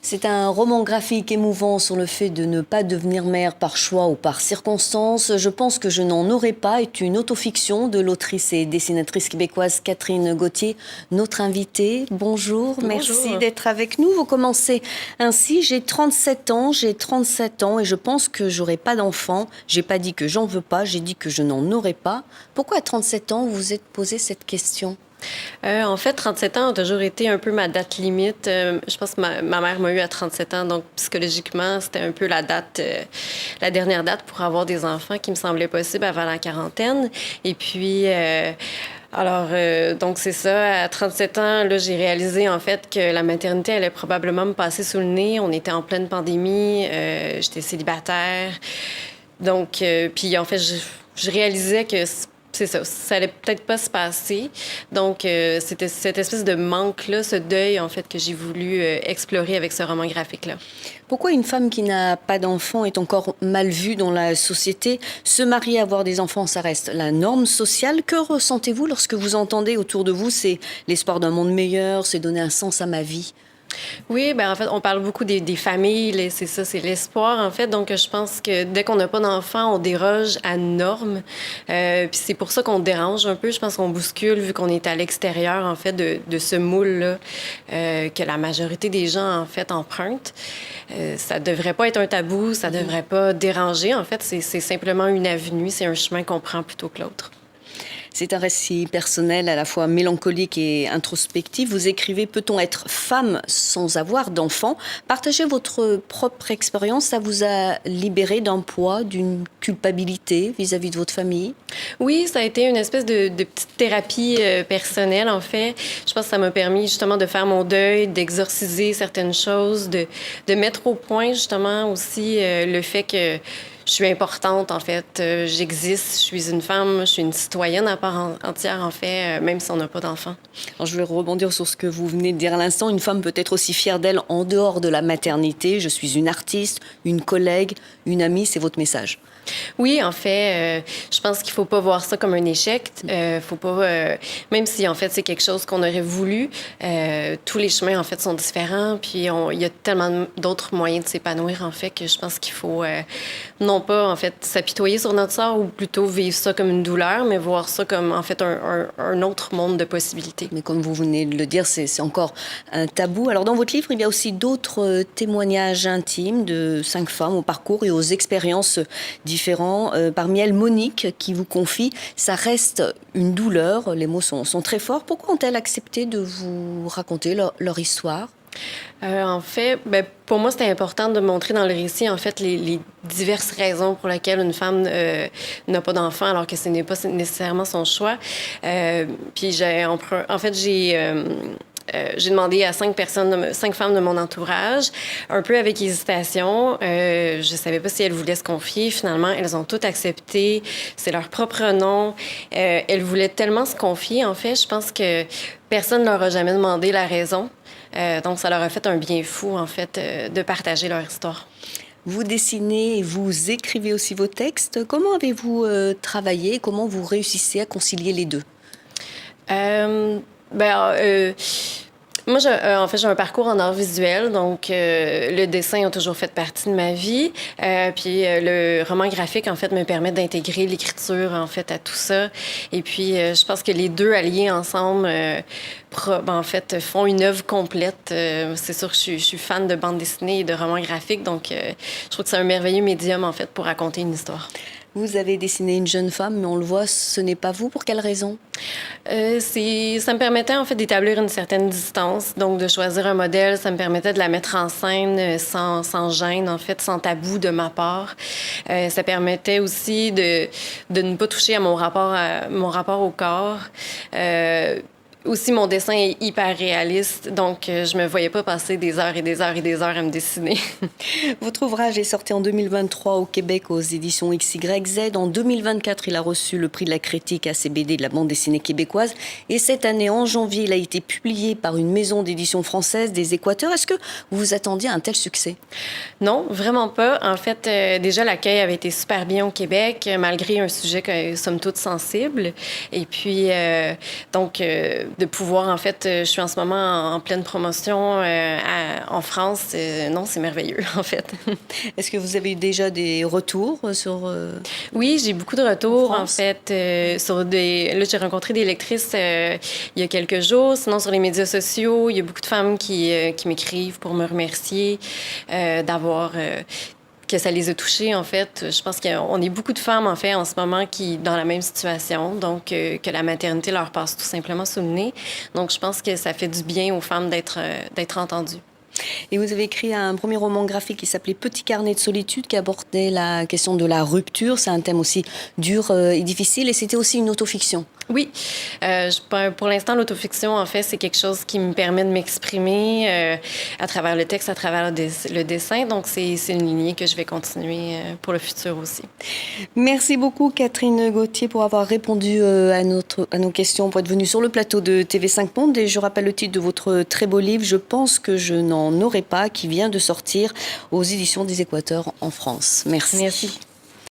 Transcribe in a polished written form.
C'est un roman graphique émouvant sur le fait de ne pas devenir mère par choix ou par circonstance. Je pense que je n'en aurais pas est une autofiction de l'autrice et dessinatrice québécoise Catherine Gauthier, notre invitée. Bonjour, merci d'être avec nous. Vous commencez ainsi, j'ai 37 ans et je pense que j'aurai pas d'enfant. J'ai pas dit que j'en veux pas, j'ai dit que je n'en aurais pas. Pourquoi à 37 ans vous vous êtes posé cette question ? En fait, 37 ans a toujours été un peu ma date limite. Je pense que ma mère m'a eu à 37 ans, donc psychologiquement, c'était un peu la dernière date pour avoir des enfants qui me semblait possible avant la quarantaine. Et puis, donc c'est ça, à 37 ans, là, j'ai réalisé en fait que la maternité allait probablement me passer sous le nez. On était en pleine pandémie, j'étais célibataire. Donc, puis en fait, je réalisais que c'est ça, ça allait peut-être pas se passer. Donc, c'était cette espèce de manque-là, ce deuil, en fait, que j'ai voulu explorer avec ce roman graphique-là. Pourquoi une femme qui n'a pas d'enfant est encore mal vue dans la société ? Se marier, avoir des enfants, ça reste la norme sociale. Que ressentez-vous lorsque vous entendez autour de vous, c'est l'espoir d'un monde meilleur, c'est donner un sens à ma vie ? Oui, ben en fait, on parle beaucoup des familles, c'est ça, c'est l'espoir, en fait. Donc, je pense que dès qu'on n'a pas d'enfant, on déroge à une norme. Puis c'est pour ça qu'on dérange un peu. Je pense qu'on bouscule, vu qu'on est à l'extérieur, en fait, de ce moule-là que la majorité des gens, en fait, empruntent. Ça devrait pas être un tabou, ça devrait pas déranger. En fait, c'est simplement une avenue, c'est un chemin qu'on prend plutôt que l'autre. C'est un récit personnel à la fois mélancolique et introspectif. Vous écrivez « Peut-on être femme sans avoir d'enfant ?» Partagez votre propre expérience. Ça vous a libéré d'un poids, d'une culpabilité vis-à-vis de votre famille ? Oui, ça a été une espèce de petite thérapie personnelle, en fait. Je pense que ça m'a permis justement de faire mon deuil, d'exorciser certaines choses, de mettre au point justement aussi le fait que je suis importante, en fait. J'existe, je suis une femme, je suis une citoyenne à part entière, en fait, même si on n'a pas d'enfant. Alors, je vais rebondir sur ce que vous venez de dire à l'instant. Une femme peut être aussi fière d'elle en dehors de la maternité. Je suis une artiste, une collègue, une amie, c'est votre message. Oui, en fait, je pense qu'il faut pas voir ça comme un échec. Faut pas, même si en fait c'est quelque chose qu'on aurait voulu, tous les chemins en fait sont différents. Puis il y a tellement d'autres moyens de s'épanouir en fait que je pense qu'il faut non pas en fait s'apitoyer sur notre sort ou plutôt vivre ça comme une douleur, mais voir ça comme en fait un autre monde de possibilités. Mais comme vous venez de le dire, c'est encore un tabou. Alors dans votre livre, il y a aussi d'autres témoignages intimes de 5 femmes au parcours et aux expériences différents. Parmi elles, Monique, qui vous confie « Ça reste une douleur ». Les mots sont très forts. Pourquoi ont-elles accepté de vous raconter leur histoire ? En fait, pour moi, c'était important de montrer dans le récit, en fait, les diverses raisons pour lesquelles une femme n'a pas d'enfant, alors que ce n'est pas nécessairement son choix. Puis j'ai demandé à 5 femmes de mon entourage, un peu avec hésitation. Je savais pas si elles voulaient se confier. Finalement, elles ont toutes accepté. C'est leur propre nom. Elles voulaient tellement se confier, en fait. Je pense que personne ne leur a jamais demandé la raison. Donc, ça leur a fait un bien fou, en fait, de partager leur histoire. Vous dessinez et vous écrivez aussi vos textes. Comment avez-vous travaillé? Comment vous réussissez à concilier les deux? Moi, en fait, j'ai un parcours en art visuel, donc le dessin a toujours fait partie de ma vie. Puis le roman graphique, en fait, me permet d'intégrer l'écriture, en fait, à tout ça. Et puis, je pense que les deux alliés ensemble, en fait, font une œuvre complète. C'est sûr que je suis fan de bande dessinée et de romans graphiques, donc je trouve que c'est un merveilleux médium, en fait, pour raconter une histoire. Vous avez dessiné une jeune femme, mais on le voit, ce n'est pas vous. Pour quelle raison? Ça me permettait en fait d'établir une certaine distance, donc de choisir un modèle. Ça me permettait de la mettre en scène sans gêne, en fait, sans tabou de ma part. Ça permettait aussi de ne pas toucher à mon rapport au corps. Aussi, mon dessin est hyper réaliste, donc je me voyais pas passer des heures et des heures et des heures à me dessiner. Votre ouvrage est sorti en 2023 au Québec aux éditions XYZ. En 2024, il a reçu le prix de la critique ACBD de la bande dessinée québécoise. Et cette année, en janvier, il a été publié par une maison d'édition française des Équateurs. Est-ce que vous vous attendiez à un tel succès? Non, vraiment pas. En fait, déjà, l'accueil avait été super bien au Québec, malgré un sujet que somme toute sensible. Et puis, de pouvoir, en fait, je suis en ce moment en pleine promotion en France. Non, c'est merveilleux, en fait. Est-ce que vous avez eu déjà des retours sur... Oui, j'ai beaucoup de retours, en France? fait, sur des... Là, j'ai rencontré des lectrices il y a quelques jours. Sinon, sur les médias sociaux, il y a beaucoup de femmes qui m'écrivent pour me remercier d'avoir... que ça les a touchées, en fait. Je pense qu'on est beaucoup de femmes, en fait, en ce moment, qui dans la même situation, donc que la maternité leur passe tout simplement sous le nez. Donc, je pense que ça fait du bien aux femmes d'être entendues. Et vous avez écrit un premier roman graphique qui s'appelait Petit carnet de solitude, qui abordait la question de la rupture. C'est un thème aussi dur et difficile, et c'était aussi une autofiction. Oui. Pour l'instant, l'autofiction, en fait, c'est quelque chose qui me permet de m'exprimer à travers le texte, à travers le dessin. Donc, c'est une lignée que je vais continuer pour le futur aussi. Merci beaucoup, Catherine Gauthier, pour avoir répondu à nos questions, pour être venue sur le plateau de TV5 Monde. Et je rappelle le titre de votre très beau livre, Je pense que je n'en aurai pas, qui vient de sortir aux éditions des Équateurs en France. Merci. Merci.